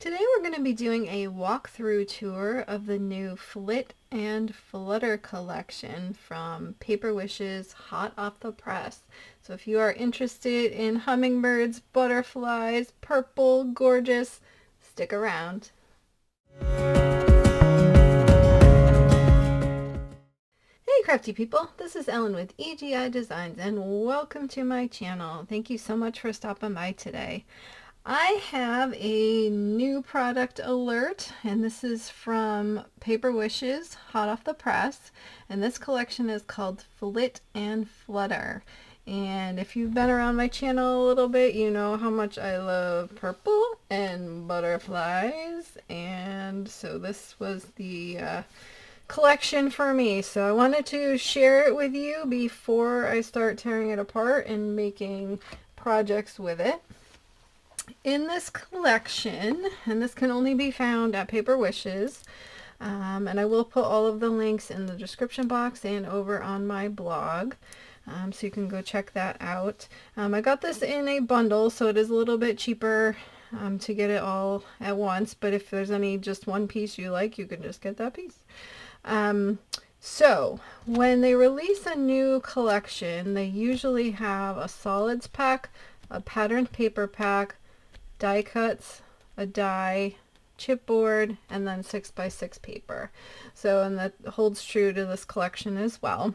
Today we're going to be doing a walkthrough tour of the new Flit and Flutter collection from Paper Wishes, hot off the press. So if you are interested in hummingbirds, butterflies, purple, gorgeous, stick around. Hey crafty people, this is Ellen with EGI Designs and welcome to my channel. Thank you so much for stopping by today. I have a new product alert, and this is from Paper Wishes, hot off the press, and this collection is called Flit and Flutter. And if you've been around my channel a little bit, you know how much I love purple and butterflies, and so this was the collection for me. So I wanted to share it with you before I start tearing it apart and making projects with it. In this collection, and this can only be found at Paper Wishes, and I will put all of the links in the description box and over on my blog, so you can go check that out. I got this in a bundle, so it is a little bit cheaper to get it all at once, but if there's any just one piece you like, you can just get that piece. So when they release a new collection, they usually have a solids pack, a patterned paper pack, die cuts, a die, chipboard, and then 6x6 paper. So, and that holds true to this collection as well.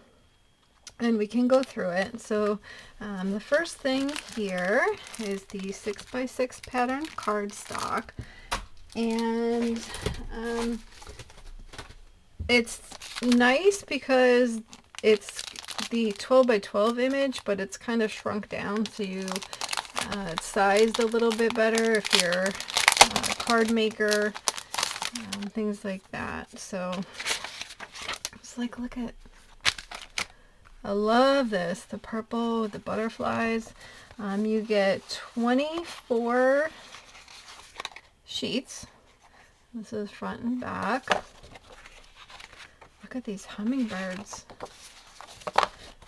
And we can go through it. So the first thing here is the 6x6 pattern cardstock. And it's nice because it's the 12x12 image, but it's kind of shrunk down, so you it's sized a little bit better if you're a card maker, things like that. So it's like, look at, I love this, the purple with the butterflies. You get 24 sheets. This is front and back. Look at these hummingbirds.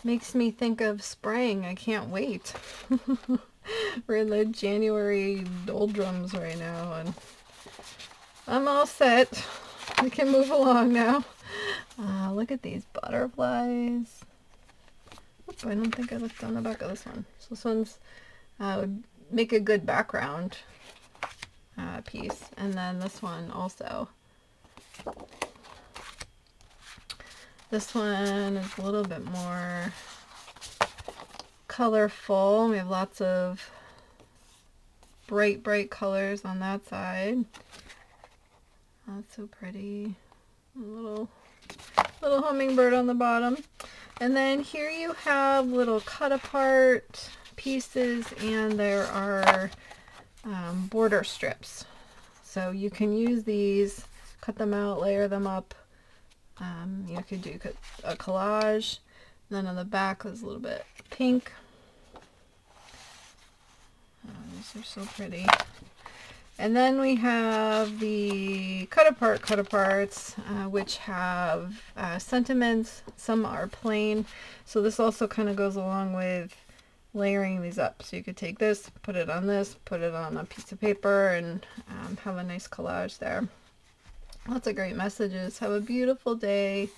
Makes me think of spring. I can't wait. We're in the January doldrums right now, and I'm all set. We can move along now. Look at these butterflies. Oops, I don't think I looked on the back of this one. So this one's would make a good background piece, and then this one also. This one is a little bit more colorful. We have lots of bright colors on that side. Oh, that's so pretty. A little hummingbird on the bottom. And then here you have little cut apart pieces, and there are border strips. So you can use these, cut them out, layer them up. You could do a collage. And then on the back is a little bit pink. These are so pretty. And then we have the cut aparts, which have sentiments. Some are plain. So this also kind of goes along with layering these up. So you could take this, put it on this, put it on a piece of paper, and have a nice collage there. Lots of great messages. Have a beautiful day.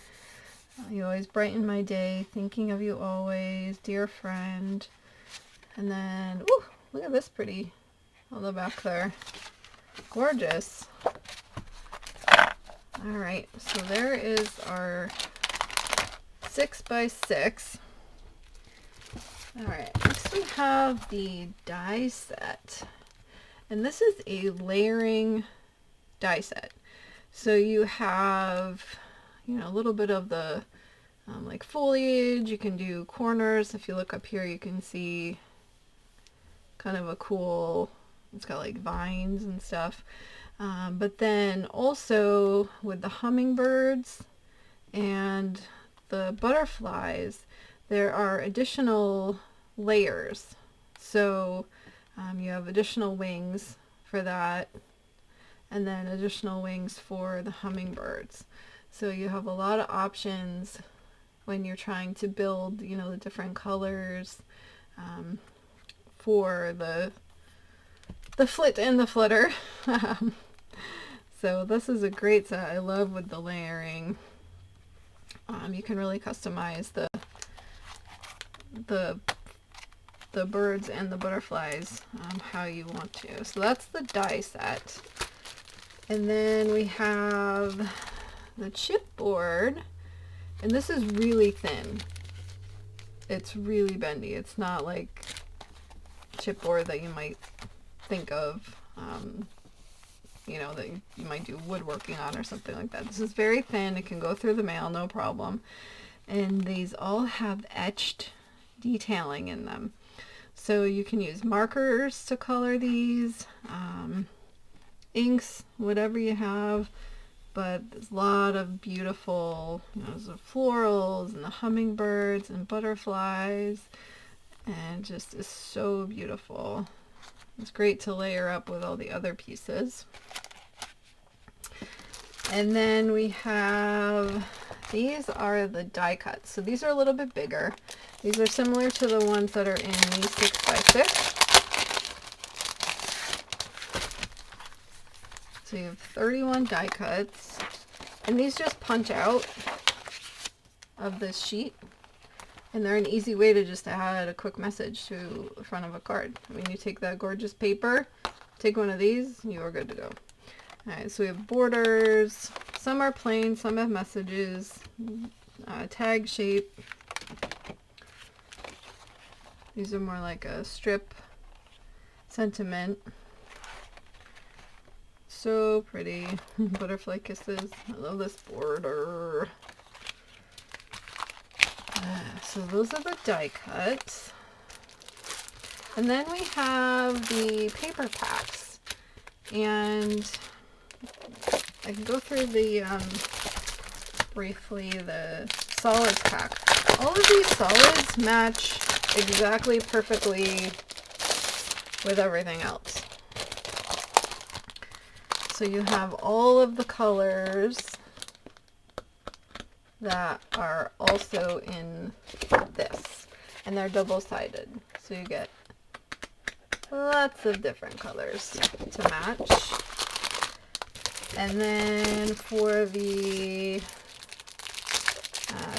You always brighten my day. Thinking of you always, dear friend. And then, ooh, look at this pretty on the back there. Gorgeous. Alright, so there is our 6x6. Alright, next we have the die set. And this is a layering die set. So you have, you know, a little bit of the like foliage. You can do corners. If you look up here, you can see kind of a cool, it's got like vines and stuff. But then also with the hummingbirds and the butterflies, there are additional layers. So you have additional wings for that, and then additional wings for the hummingbirds. So you have a lot of options when you're trying to build, you know, the different colors for the Flit and the Flutter. So this is a great set. I love with the layering. You can really customize the birds and the butterflies how you want to. So that's the die set. And then we have the chipboard, and this is really thin. It's really bendy. It's not like chipboard that you might think of, you know, that you might do woodworking on or something like that. This is very thin. It can go through the mail, no problem. And these all have etched detailing in them. So you can use markers to color these, inks, whatever you have. But there's a lot of beautiful, you know, the florals and the hummingbirds and butterflies, and just is so beautiful. It's great to layer up with all the other pieces. And then we have, these are the die cuts. So these are a little bit bigger. These are similar to the ones that are in the 6x6. So you have 31 die cuts, and these just punch out of this sheet, and they're an easy way to just add a quick message to the front of a card. I mean, you take that gorgeous paper, take one of these, you are good to go. Alright, so we have borders. Some are plain, some have messages, tag shape. These are more like a strip sentiment. So pretty. Butterfly kisses. I love this border. So those are the die cuts. And then we have the paper packs. And I can go through the, briefly, the solids pack. All of these solids match exactly perfectly with everything else. So you have all of the colors that are also in this, and they're double-sided. So you get lots of different colors to match. And then for the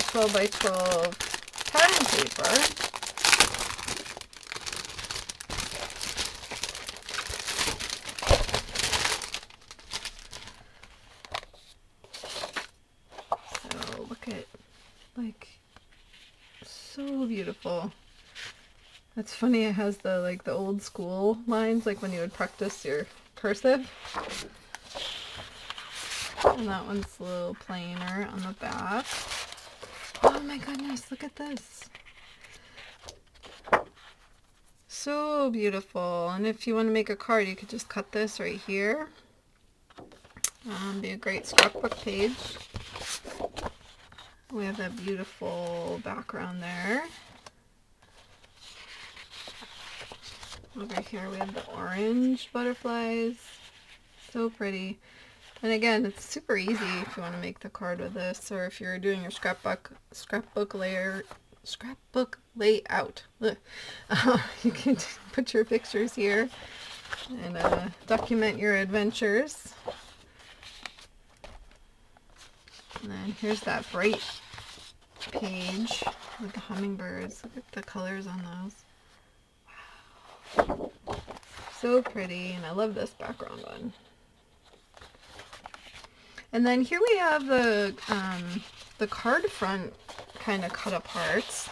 12 by 12 pattern paper, like, so beautiful. That's funny, it has the, like, the old school lines, like when you would practice your cursive. And that one's a little plainer on the back. Oh my goodness, look at this. So beautiful. And if you want to make a card, you could just cut this right here. Be a great scrapbook page. We have that beautiful background there. Over here we have the orange butterflies. So pretty. And again, it's super easy if you want to make the card with this, or if you're doing your scrapbook layout. You can put your pictures here and document your adventures. And then here's that bright page with the hummingbirds. Look at the colors on those. Wow. So pretty, and I love this background one. And then here we have the card front kind of cut aparts.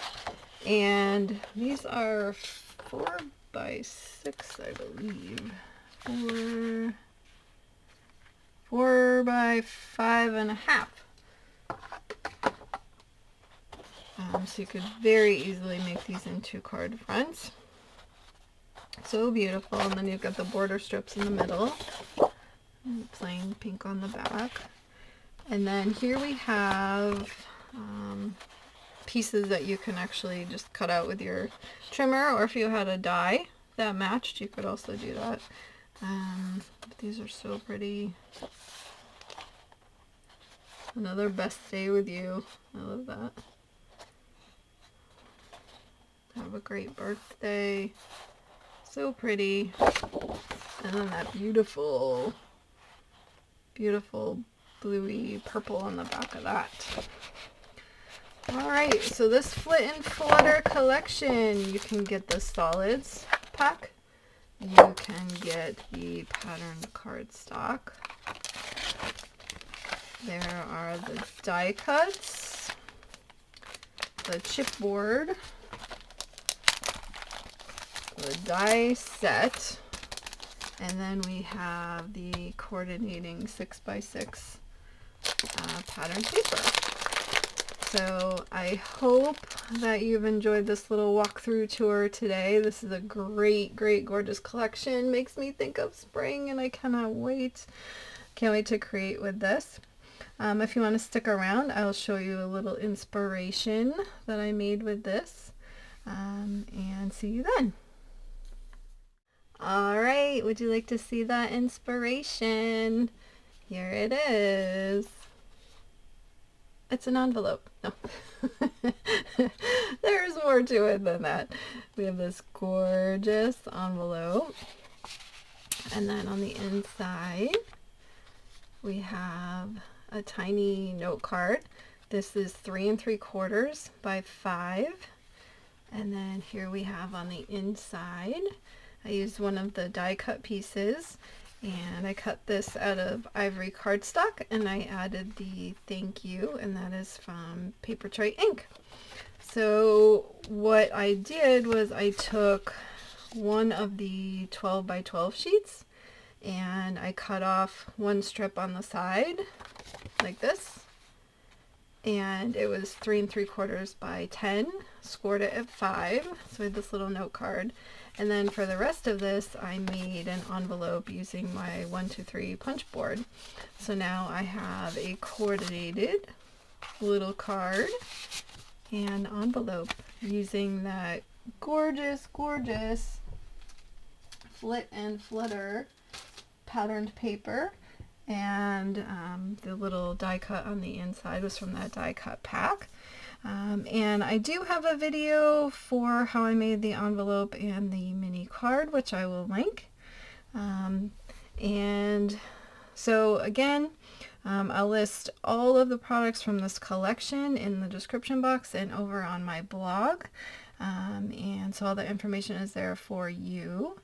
And these are 4 by 6, I believe. 4 by 5.5. So you could very easily make these into card fronts. So beautiful. And then you've got the border strips in the middle. And plain pink on the back. And then here we have pieces that you can actually just cut out with your trimmer, or if you had a die that matched, you could also do that. But these are so pretty. Another best day with you. I love that. Have a great birthday. So pretty. And then that beautiful beautiful bluey purple on the back of that. Alright, so this Flit and Flutter collection, you can get the solids pack. You can get the patterned cardstock. There are the die cuts, the chipboard, the die set, and then we have the coordinating 6x6 pattern paper. So I hope that you've enjoyed this little walkthrough tour today. This is a great, great, gorgeous collection. Makes me think of spring, and I cannot wait. Can't wait to create with this. If you want to stick around, I'll show you a little inspiration that I made with this. And see you then. Alright, would you like to see that inspiration? Here it is. It's an envelope. No. There's more to it than that. We have this gorgeous envelope. And then on the inside, we have a tiny note card. This is 3 3/4 by 5. And then here we have on the inside, I used one of the die cut pieces, and I cut this out of ivory cardstock, and I added the thank you, and that is from Paper Tray ink. So what I did was I took one of the 12 by 12 sheets, and I cut off one strip on the side like this, and it was 3 3/4 by 10, scored it at 5, so I had this little note card. And then for the rest of this, I made an envelope using my 1, 2, 3 punch board. So now I have a coordinated little card and envelope using that gorgeous, gorgeous Flit and Flutter patterned paper. And the little die cut on the inside was from that die cut pack. And I do have a video for how I made the envelope and the mini card, which I will link. And so again, I'll list all of the products from this collection in the description box and over on my blog. And so all the information is there for you.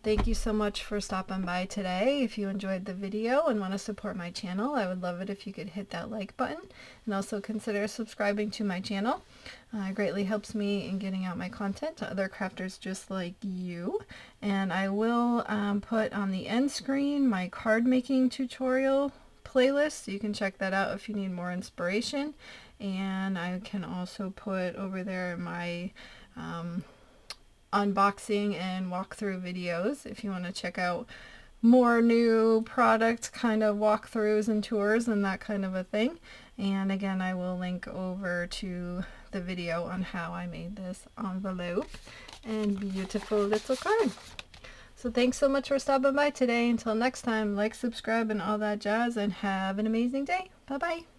Thank you so much for stopping by today. If you enjoyed the video and want to support my channel, I would love it if you could hit that like button and also consider subscribing to my channel. It greatly helps me in getting out my content to other crafters just like you. And I will put on the end screen my card making tutorial playlist, so you can check that out if you need more inspiration. And I can also put over there my unboxing and walkthrough videos if you want to check out more new product kind of walkthroughs and tours and that kind of a thing. And again, I will link over to the video on how I made this envelope and beautiful little card. So thanks so much for stopping by today. Until next time, like, subscribe, and all that jazz, and have an amazing day. Bye bye.